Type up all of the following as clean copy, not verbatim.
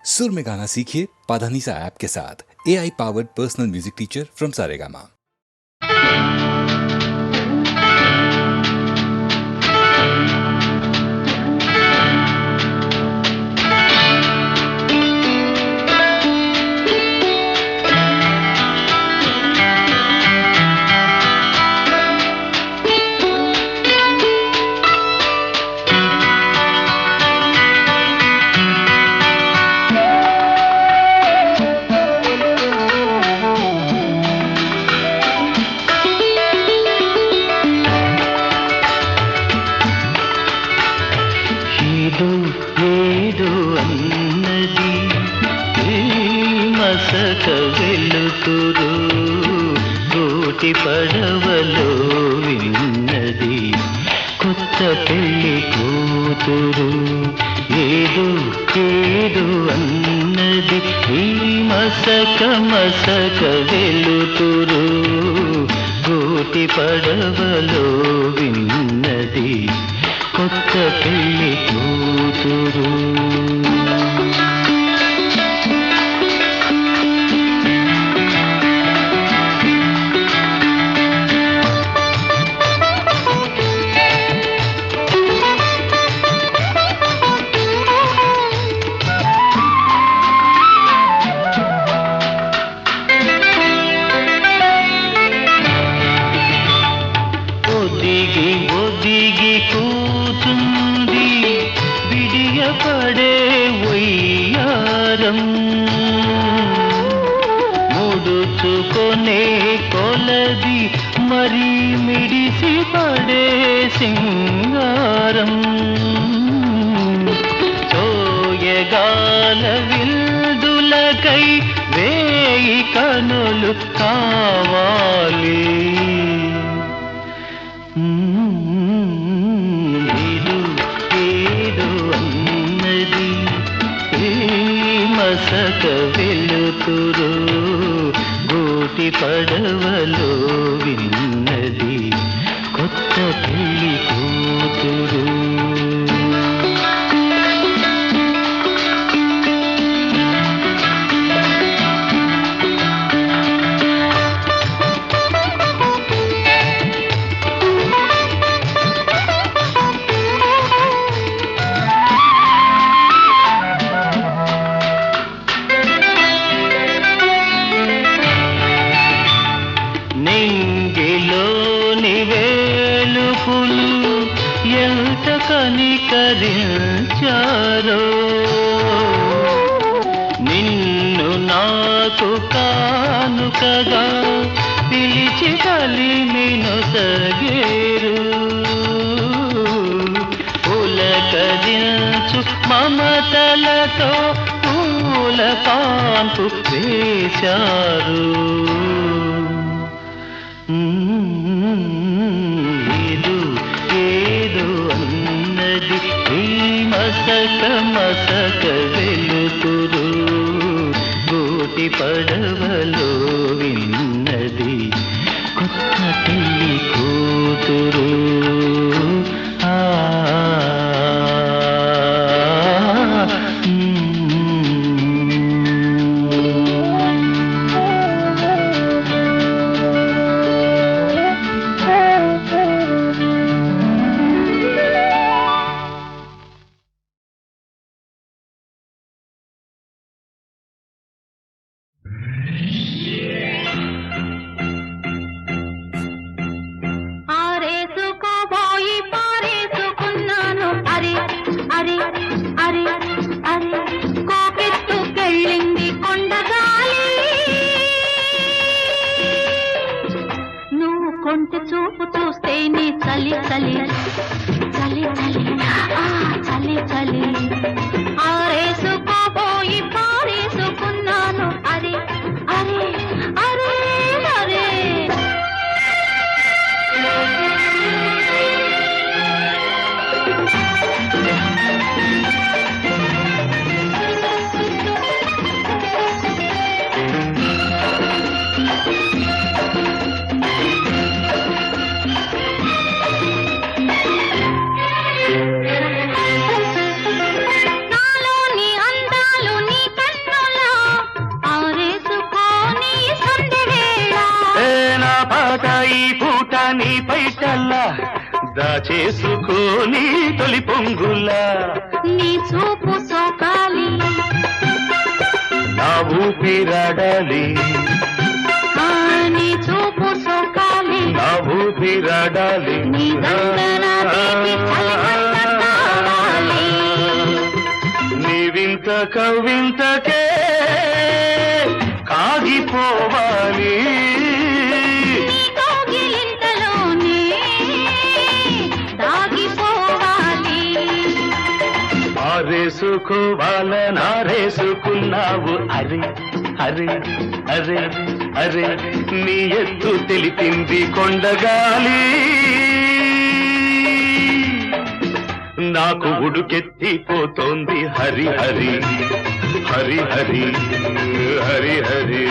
सुर में गाना सीखिए पाधानीसा ऐप के साथ। AI powered personal music teacher from Saregama. ఏదో అన్నది మసక వెలుతురు కోటి పడవలో విన్నది కొత్త పెళ్లి కూతురు. ఏదో అన్నది ఈ మసక వెలుతురు కోటి పడవలో విన్నది కొత్త పెళ్లి కూతురు. ఒదిగి కూతుంది విడియపడే వయ్యారం, ముడుచుకొనే కొలది మరి మిడిసి పడే సింగారం. చోయగాల విల్దులకై వేయి కనులు కావాలి. ఏదో అన్నది మసక వెలుతురు గోటి పడవలో విన్నది కొత్త పెళ్లి కూతురు. నింగిలోని వేలుపులు ఎంత కనికరించారో, నిన్ను నాకు కానుకగా పిలిచి కలిమిను సగేరు. పులకరించు మమతలతో పూల కాంపు వేశారు. ఏదో అన్నది ఈ మసక వెలుతురు కోటి పడవలో విన్నది కొత్త పెళ్లి కూతురు. కొంటె చూపు చూస్తే నీ చలి చలి చలి చలి చలి చలి ఆరేసుకోబోయి పారేసుకున్నాను. అరే అరే అరే అరే పైటల్లా దాచేసుకోని తొలి పొంగులా నీ చూపు సోకాలి నా ఊపిరాడాలి ఆ, నీ చూపు సోకాలి నా ఊపిరాడాలి నీ దండన తీపి చలిమంట కావాలి. నీ వింత కవింతకే కాగిపోవాలి నీ కౌగిలింతలోనే దాగిపోవాలి. ఆరేసుకోవాలనారేసుకున్నావు అరే అరే అరే అరే నీ ఎత్తు తెలిపింది కొండగాలి నాకు ఉడుకెత్తిపోతోంది హరి హరి హరి హరి హరి హరి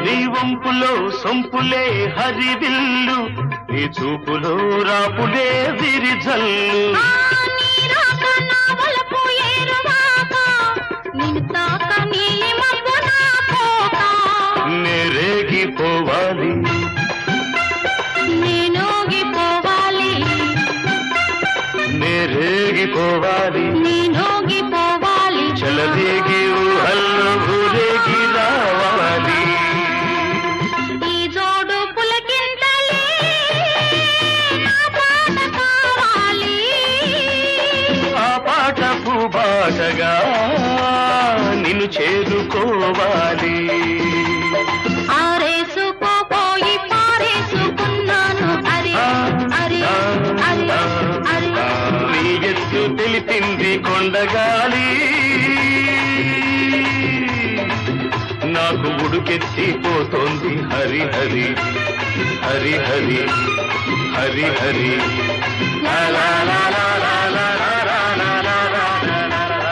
నీ వంపులో సొంపులే హరివిల్లు నీ చూపులో రాపులే విరిజల్లు ఆ, నీ రాక నా వలపు ఏరువాక, నిన్ను తాక నీలి మబ్బు నా కోక. నేరేగిపోవాలి నేనోగిపోవాలి నేరేగిపోవాలి నేనోగిపోవాలి. చలదేగి ఊహల్లో ఊరేగి రావాలి ఈ జోడు పులకింతలే నా పాట కావాలి. ఆ పాట పూబాటగా నిన్ను చేరుకోవాలి ఆరేసుకోపోయి పారేసుకున్నాను అరే అరే అరే అరే. నీ ఎత్తు తెలిపింది కొండగాలి నాకు ఉడుకెత్తిపోతోంది హరి హరి హరి హరి హరి హరి లా లా లా లా లా లా లా లా లా లా లా లా లా.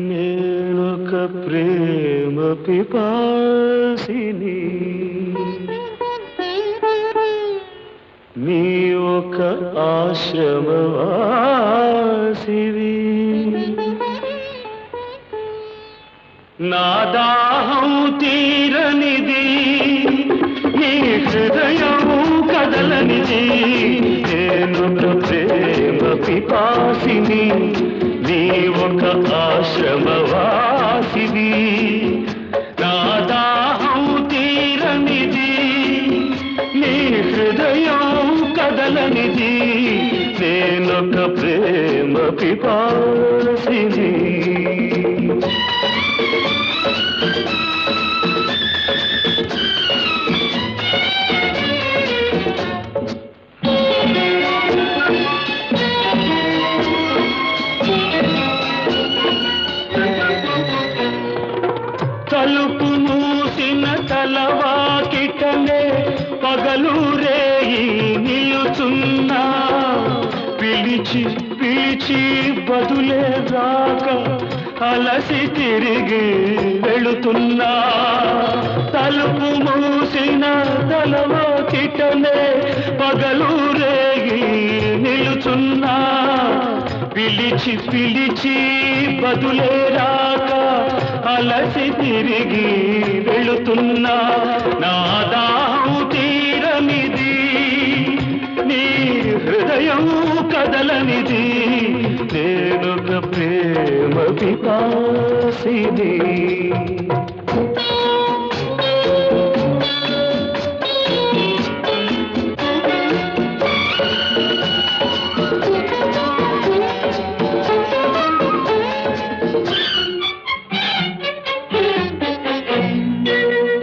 నేనొక ప్రేమ పిపాసిని నీ ఒక ఆశ్రమవాసివి నా దాహం తీరనిది నీ హృదయం కదలనిది నేనొక ప్రేమ పిపాసిని నీ ఒక ఆశ్రమవాసివి నా దాహం తీరనిది నీ హృదయం కదలనిది నేనొక ప్రేమ పిపాసిని తలుపు మూసిన తలవాకిటనే పగలు రేయి నిలుచున్నా పిలిచి పిలిచి బదులే రాక అలసి తిరిగి వెళుతున్నా తలుపు మూసిన తలవాకిటనే పగలు రేగి నిలుచున్నా పిలిచి పిలిచి బదులే రాక అలసి తిరిగి వెళుతున్నా నా దాహం తీరనిది నీ హృదయం కదలనిది నేనొక ప్రేమ పిపాసిని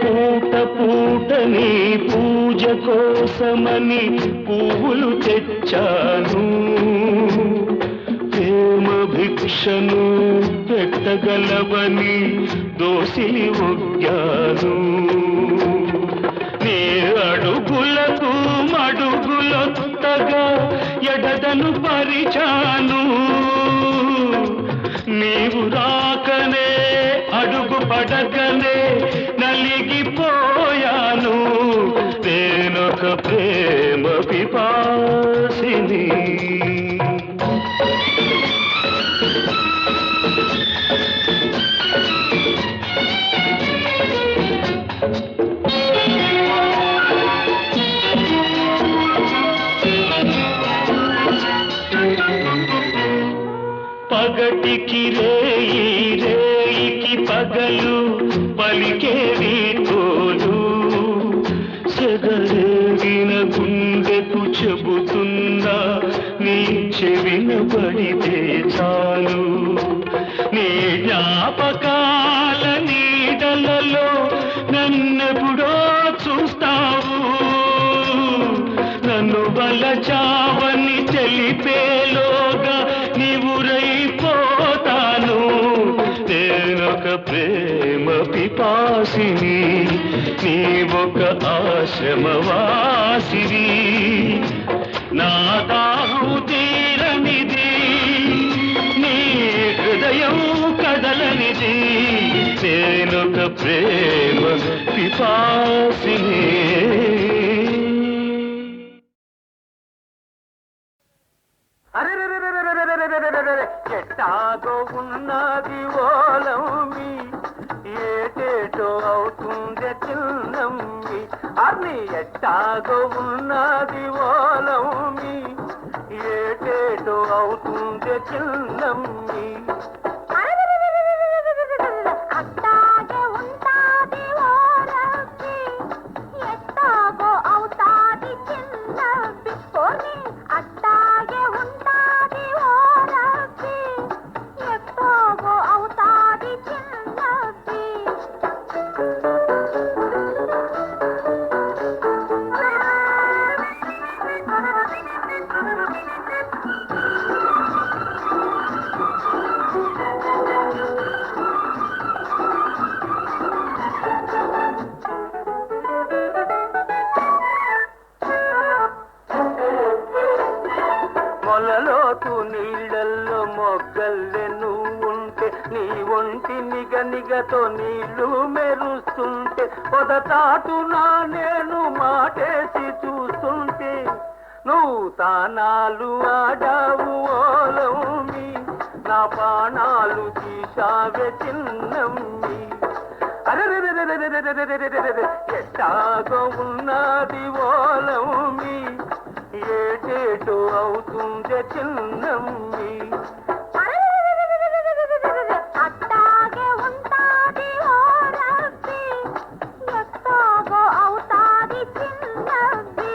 పూట పూట నీ పూజ కోసమని పువ్వులు తెచ్చాను, ప్రేమ భిక్షను పెట్టగలవని దోసిలి ఒగ్గాను. నీ అడుగులకు మడుగులొత్తగా ఎడదను పరిచాను, నీవు రాకనే అడుగు పడకనే నలిగిపోయాను. నేనొక ప్రేమ పిపాసిని. పగటికి రేయి, రేయికి పగలు పలికే వీకోలు, సెగరేగిన గుండెకు చెబుతున్నా నీ చెవిన పడితే చాలు. నీ జ్ఞాపకాల నీడలలో నన్నెప్పుడో చూస్తావు, నన్ను వలచావని తెలిపేలోగా నీవురైపోతాను. నేనొక ప్రేమ పిపాసిని, నీవొక ఆశ్రమవాసిని. నా దాహం తీరనిది, నీ హృదయం కదలనిది. నేనొక ప్రేమ పిపాసిని. ఎట్టాగో ఉన్నది ఓలమ్మి, ఏటేటో అవుతుంది చిన్నమ్మి. అన్ని ఎట్టాగో ఉన్నది ఓలమ్మి, ఏటేటో అవుతుంది చిన్నమ్మి. అట్టాగే ఉంటాది ఓరబ్బి, ఎట్టాగో అవుతాది చిన్నబ్బి. పోనీ అట్టాగే ఉంటాది ఓరబ్బి, ఎట్టాగో అవుతాది చిన్నబ్బి. మొలలోతు నీళ్ళల్లో మొగ్గల్లే నువ్వుంటే, నీ ఒంటి నిగనిగతో నీళ్లు మెరుస్తుంటే, పొదటాటునా నేను మాటేసి చూస్తుంటే, నువ్వు తానాలు ఆడావు ఓలమ్మి, నా ప్రాణాలు తీశావే చిన్నమ్మి. అరెరెరెరెరెరెరెరెరెరెరెరె ఎట్టాగో ఉన్నది ఓలమ్మి, ఏటేటో అవుతుంది చిన్నమ్మి. అట్టాగే ఉంటాది ఓరబ్బి, ఎట్టాగో అవుతాది చిన్నబ్బి.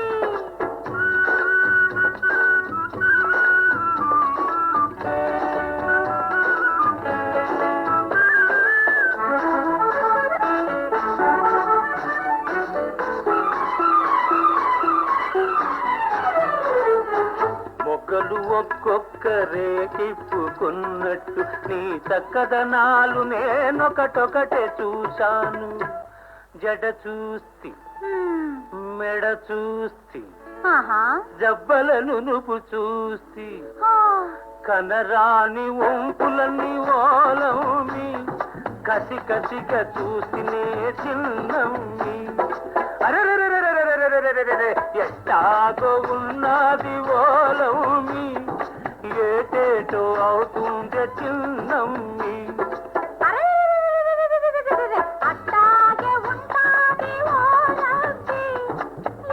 మొగ్గలు ఒక్కొక్కరే తిప్పుకున్నట్టు, నీ చక్కదనాలు నేనొకటొకటే చూశాను. జడ చూస్తి, మెడ చూస్తి, జబ్బలను నువ్వు చూస్తి, కనరాని ఒంపులని ఓలమ్మి, కసి కసిగా చూసినే చిన్నమ్మి. అరెరెరెరెరెరెరెరెరెరెరె ఎట్టాగో ఉన్నది ఓలమ్మి, ఏటేటో అవుతుంది చిన్నమ్మి. అట్టాగే ఉంటాది ఓరబ్బి,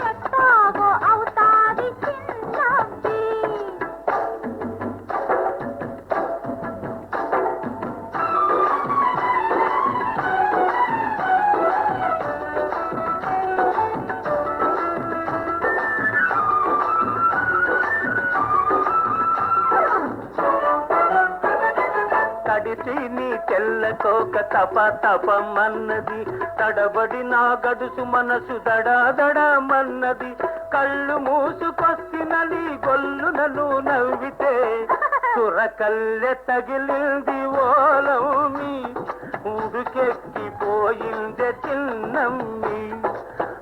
ఎట్టాగో అవుతాది చిన్నబ్బి. తలకోక తప తపమన్నది, తడబడి నా గడుసు మనసు దడాదడమన్నది. కళ్ళు మూసుకొచ్చినది గొల్లునను నవ్వితే చురకల్లె తగిలింది ఓలమ్మి, ఉడుకెక్కిపోయింది చిన్నమ్మి.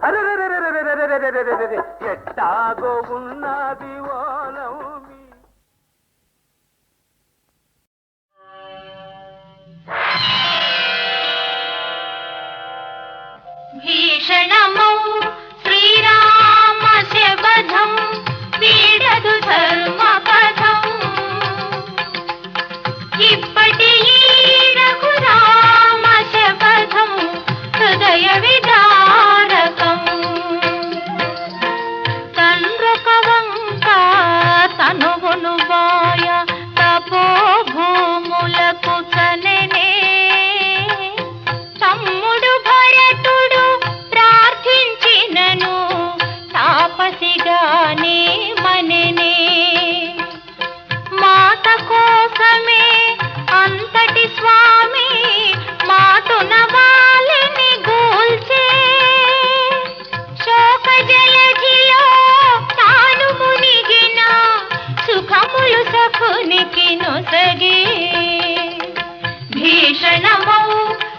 అరెరెరెరెరెరెరెరెరెరెరెరెరె ఎట్టాగో ఉన్నది ఓలమ్మి. భీషణమౌ శ్రీరామ శబధం వీడదు ధర్మపథం. ఇప్పటి ఈ రఘురామ శబధం హృదయ విదారకం. తండ్రొక వంక తనువును బాయ తపోభూములకు చనెనే. తమ్ముడు భరతుడు ప్రార్థించినను తాపసిగానే మననే. మాట కోసమే అంతటి స్వామి మాటున వాలిని గూల్చే. శోక జలధిలో తాను మునిగిన సుఖములు సఖునికి నొసగే. భీషణమౌ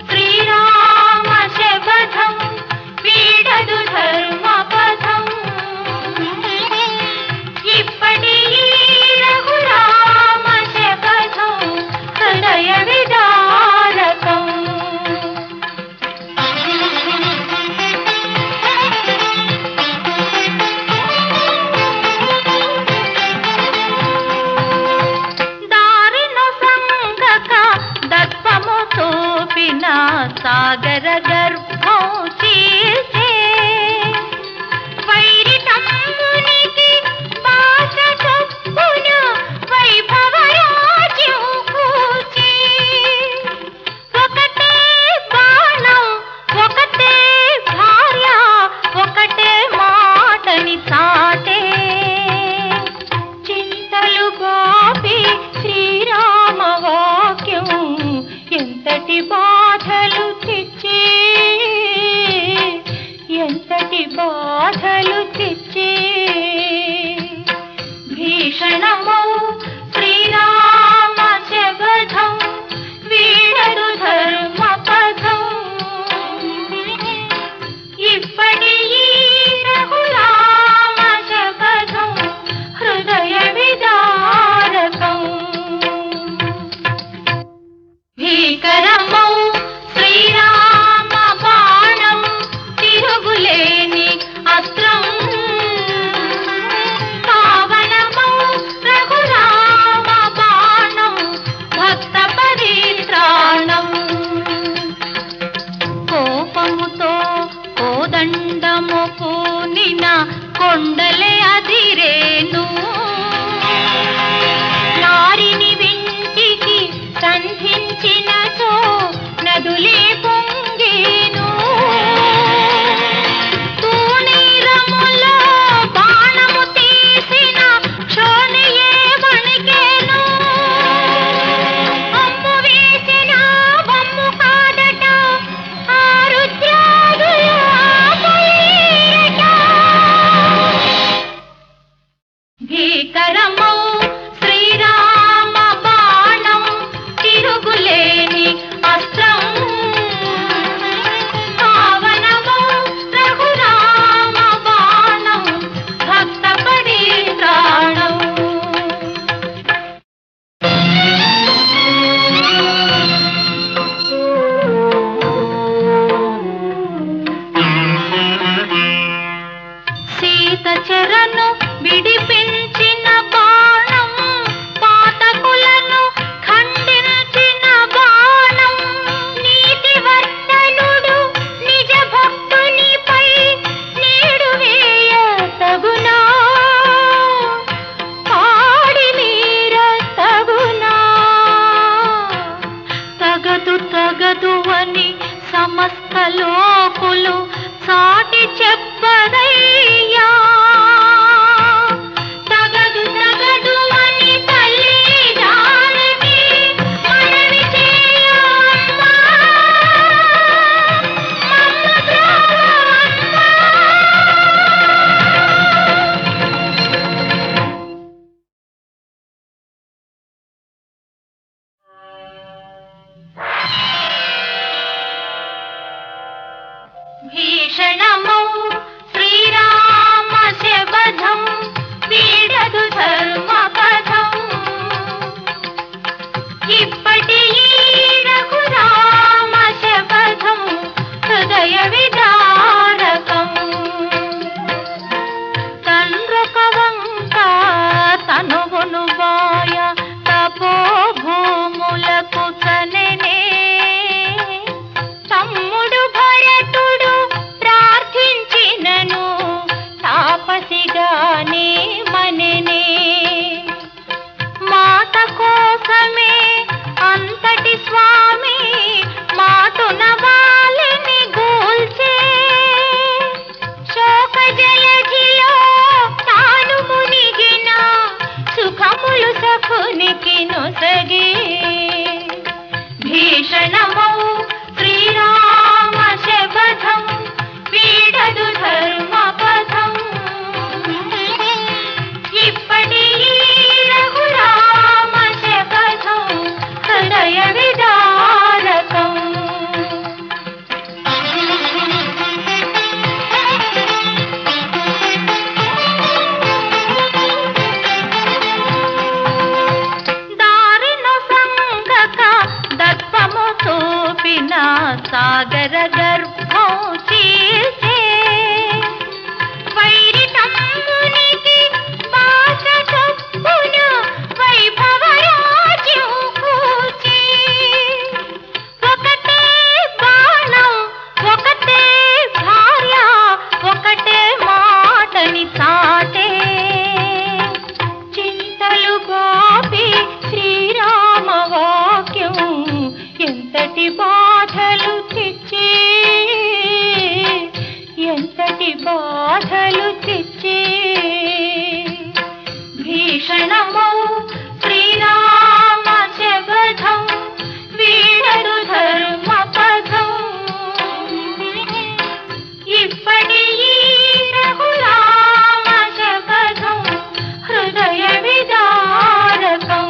శ్రీరామ శబధం వీడదు ధర్మపథం. ఇప్పటి ఈ రఘురామ శబధం హృదయ విదారకం. దారిను సంగక దర్పము చూపిన సాగర గర్భం చీల్చే. వైరి తమ్మునికి భాష చొప్పున వైభవ రాజ్యం కూర్చి. ఒకటే బాణం ఒకటే భార్య ఒకటే మాటని చాటే. చింతలు గోపి శ్రీరామ వాక్యం ఎంతటి బాధలు తెచ్చే. ఎంతటి బాధలు తెచ్చే. భీషణమౌ శ్రీరామ శబధం వీడదు ధర్మపథం. ఇప్పటి ఈ రఘురామ శబధం హృదయ విదారకం. భీకరమౌ శ్రీరామ బాణం తిరుగులేని అస్త్రం. పావనమౌ రఘురామ బాణం భక్త పరిత్రాణం. కోపముతో కోదండము పూనిన కొండలే అదిరేను. నారిని వింటికి సంధించినచో నదులే పొంగేను. తూనీరములో బాణము తీసిన క్షోణియే వణికేను. అమ్ము వేసిన వమ్ము కాదట ఆరుద్రాదుల ఆపలేరట. భీషణమౌ శ్రీరామ శబధం వీడదు ధర్మపథం ఇప్పటి రఘురామ శబధం హృదయ విదారకం తండ్రొక వంక తనువును బాయ తపోభూములకు చనెనే తమ్ముడు భరతుడు ప్రార్థించినను తాపసిగానే మనెనే మాత కోసమే అంతటి స్వామి మాటున వాలిని గూల్చే శోక జలధిలో తాను మునిగిన సుఖములు సఖునికి నొసగే భీషణమౌ శ్రీరామ శబధం వీడదు ధర్మపథం ఇప్పటి రఘురామ శబధం హృదయ విదారకం దారిను సంగక దర్పము చూపిన సాగర గర్భం చీల్చే వైరి తమ్మునికి బాస చొప్పున వైభవ రాజ్యం కూర్చి ఒకటే బాణం ఒకటే భార్య ఒకటే మాటని చాటే చింతలు గోపి శ్రీరామ వాక్యం ఎంతటి బాధలు తెచ్చే ఎంతటి బాధలు తెచ్చే భీషణమౌ శ్రీరామ శబధం వీడదు ధర్మపథం ఇప్పటి రఘురామ శబధం హృదయ విదారకం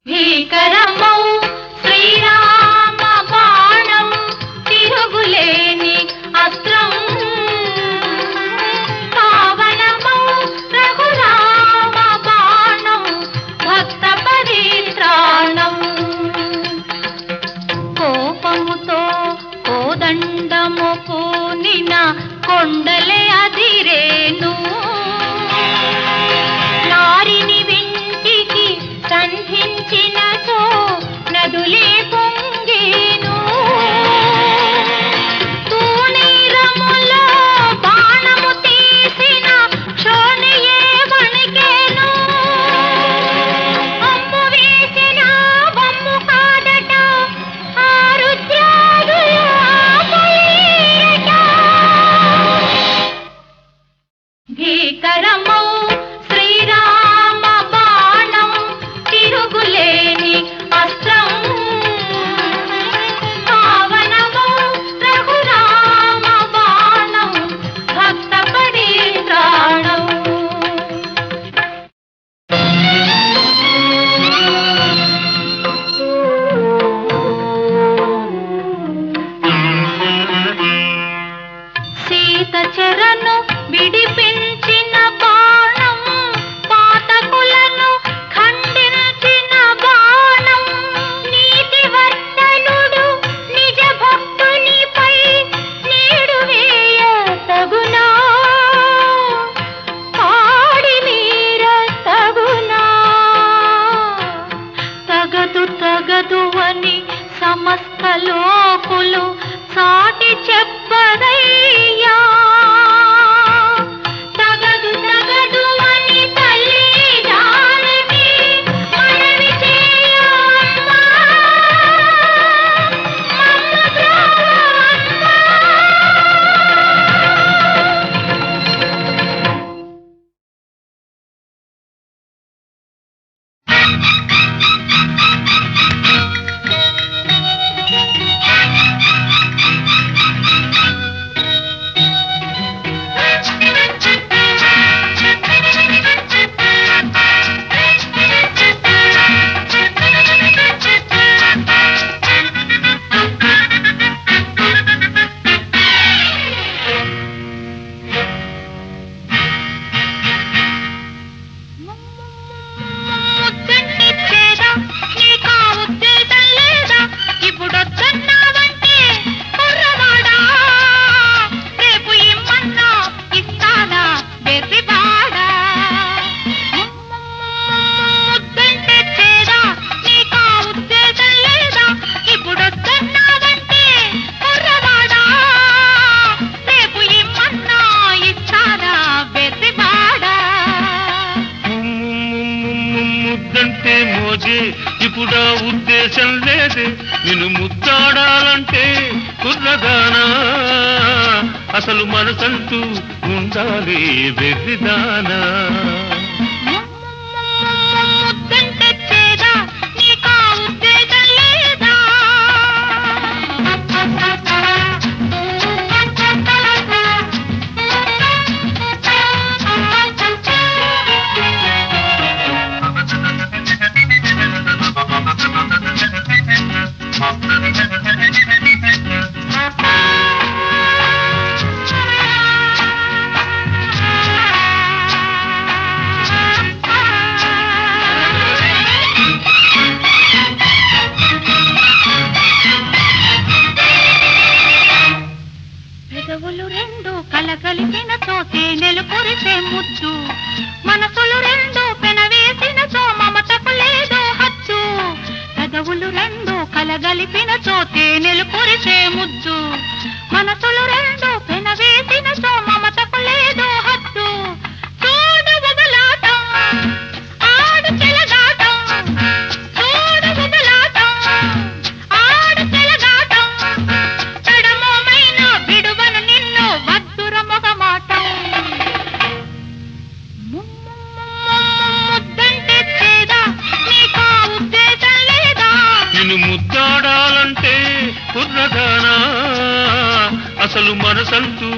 భీకరమౌ శ్రీరామ బాణం తిరుగులేని అస్త్రం పావనమౌ రఘురామ బాణం భక్త పరిత్రాణం కోపముతో కోదండము పూనిన కొండలే అదిరేను నారిని వింటికి సంధించినచో నదులే పొంగేను తూనీరములో బాణము తీసిన క్షోణియే వణికేను అమ్ము వేసిన బొమ్ము కాదట ఆ రుద్రాదులు ఆపలేరట భీకరమౌ శ్రీరామ బాణం తిరుగులేని అస్త్రం పావనమౌ రఘురామ బాణం భక్త పరిత్రాణం సీత చెరను విడిపించిన బాణం పాతకులను ఖండించిన బాణం నీతివర్తనుడు నిజ భక్తునిపై నీడు వేయ తగునా పాడి మీర తగునా తగదు తగదు అని సమస్త లోకులు సాటి చెప్పదయ్యా తగ ఉద్దేశం లేదే నిన్ను ముద్దాడాలంటే కుర్రదానా అసలు మనసంటూ ఉండాలి వెర్రిదానా ముద్దంటే చేదా నీకా ఉద్దేశం లేదా పెదవులు రెండు కలగలిపినతో తేనెలు కురిసే ముద్దు మనసులు రెండు పెనవేసినతో మమతకు లేదో హద్దు పెదవులు రెండు కలగలిపినతో తేనెలు కురిసే ముద్దు మనసులు రెండు పెనవేసినతో మమతకు లేదో హద్దు చూడు బుబలాటం ఆడు చెలగాటం చూడు బుబలాటం ఆడు చెలగాటం తడమోమైన విడువను నిన్ను వద్దుర మొగమాటం ముద్దంటే చేదా నీకా ఉద్దేశం లేదా నిన్ను ముద్దాడాలంటే కుర్రదానా అసలు మనసంటూ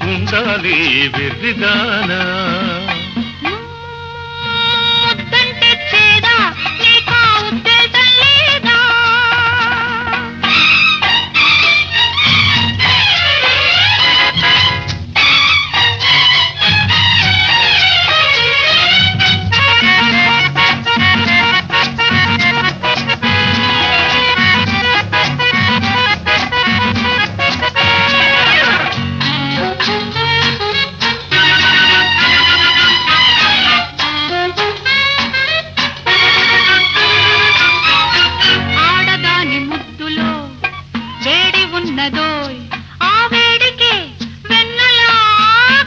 ఉండాలి వెర్రిదానా ముద్దంటే చేదా నీకా ఉద్దేశం లేదా ఆడదాని ముద్దులో వేడి ఉన్నదోయ్ ఆ వేడికి వెన్నెలా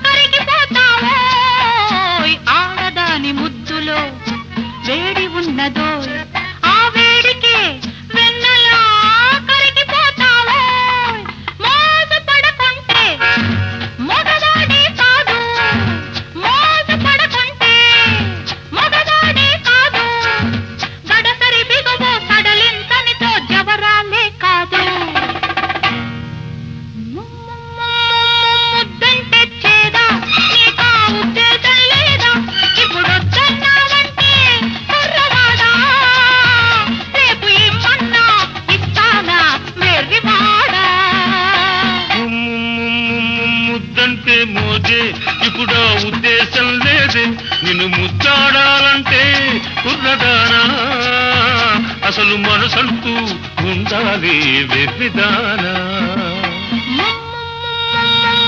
కరిగిపోతావోయ్ ఆడదాని ముద్దులో వేడి ఉన్నదోయ్ ఆ వేడికి వెన్నెలా కరిగిపోతావోయ్ మోజు పడకుంటే మగవాడే కాదు మోజు పడకుంటే మగవాడే కాదు గడసరి బిగువు సడలింతనితో జవరాలే కాదు ముద్దంటే చేదా నీకా ఉద్దేశం లేదా ఇప్పుడు వద్దన్నావంటే కుర్రవాడా రేపు ఇమ్మన్నా ఇస్తానా వెర్రివాడా ముద్దంటే మోజే ఇప్పుడు ఆ ఉద్దేశం లేదే నిన్ను ముద్దాడాలంటే కుర్రదానా అసలు మనసంటూ ఉండాలి వెర్రిదానా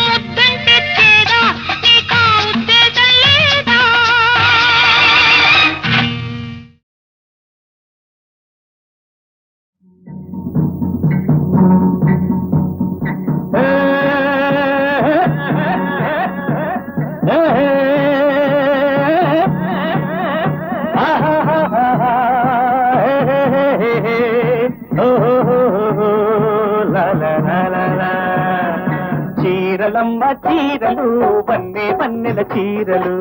ముద్దంటే చేదా నీకా ఉద్దేశం లేదా చీరలమ్మ చీరలు వన్నే వన్నెల చీరలు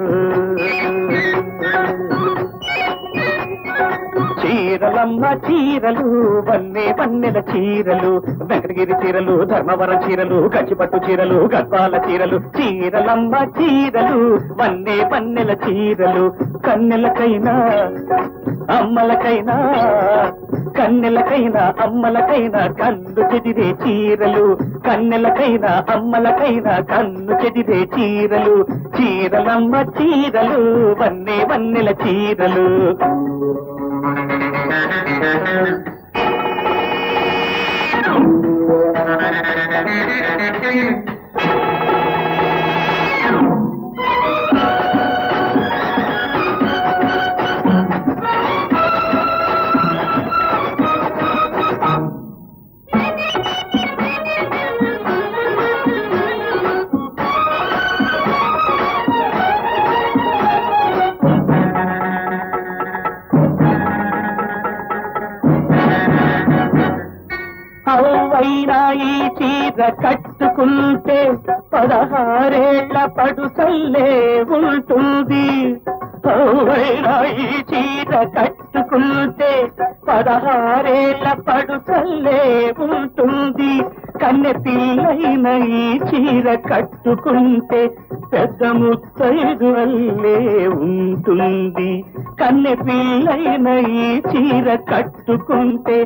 చీరలమ్మ చీరలు వన్నే వన్నెల చీరలు వెంకటగిరి చీరలు ధర్మవరం చీరలు కంచిపట్టు చీరలు గద్వాల చీరలు చీరలమ్మ చీరలు వన్నే వన్నెల చీరలు కన్నెలకైనా అమ్మలకైనా కన్నెలకైనా అమ్మలకైనా కన్ను చెదిరే చీరలు కన్నెలకైనా అమ్మలకైనా కన్ను చెదిరే చీరలు చీరలమ్మ చీరలు వన్నే వన్నెల చీరలు కట్టుకుంటే 16 పడుసల్లే ఉంటుంది. అవునైనా ఈ చీర కట్టుకుంటే 16 పడుసల్లే ఉంటుంది. కన్నె పిల్లైన ఈ చీర కట్టుకుంటే పెద్ద ముత్తైదు వల్లే ఉంటుంది. కన్నె పిల్లైన ఈ చీర కట్టుకుంటే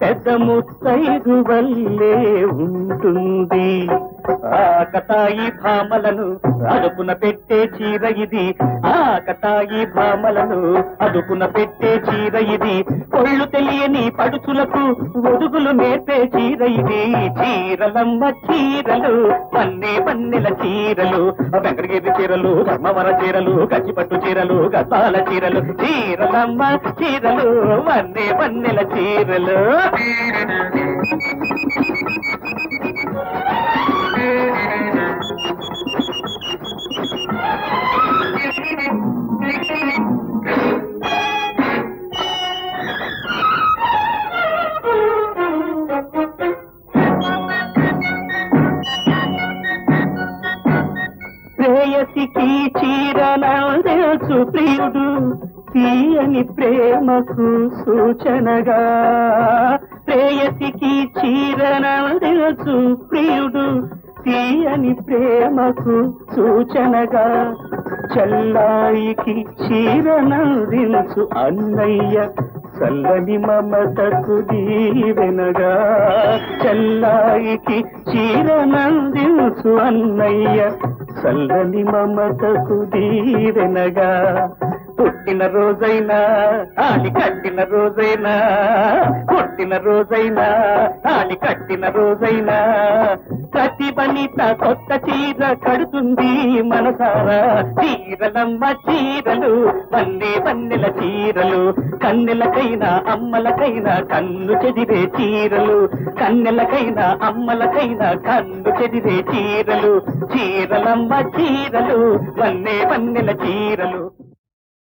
పెద్ద ముత్తైదు వల్లే ఉంటుంది. ఆకతాయి భామలను అదుపున పెట్టే చీర ఇది. ఆకతాయి భామలను అదుపున పెట్టే చీర ఇది. ఒళ్ళు తెలియని పడుచులకు ఒదుగులు నేర్పే చీర ఇది. చీరలమ్మ చీరలు, పన్నెల చీరలు, వెంకటగిరి చీరలు, ధర్మవర చీరలు, గచ్చిపట్టు చీరలు, గసాల చీరలు. చీరలమ్మ చీరలు, పన్నెల చీరలు. ప్రేయసికి చీరనందెల్సు ప్రియుడు, తీయని ప్రేమకు సూచనగా. ప్రేయసికి చీరనందెల్సు ప్రియుడు, తీయని ప్రేమకు సూచనగా. చల్లాయికి చీరనందించు అన్నయ్య, చల్లని మమతకు దీవెనగా. చల్లాయికి చీరనందించు అన్నయ్య, చల్లని మమతకు దీవెనగా. పుట్టిన రోజైనా తాళి కట్టిన రోజైనా, పుట్టిన రోజైనా తాళి కట్టిన రోజైనా, ప్రతి వనిత కొత్త చీర కడుతుంది మనసారా. చీరలమ్మ చీరలు, పన్నెల చీరలు, కన్నెలకైనా అమ్మలకైనా కన్ను చెదిరే చీరలు. కన్నెలకైనా అమ్మలకైనా కన్ను చెదిరే చీరలు. చీరలమ్మ చీరలు, పన్నెల చీరలు.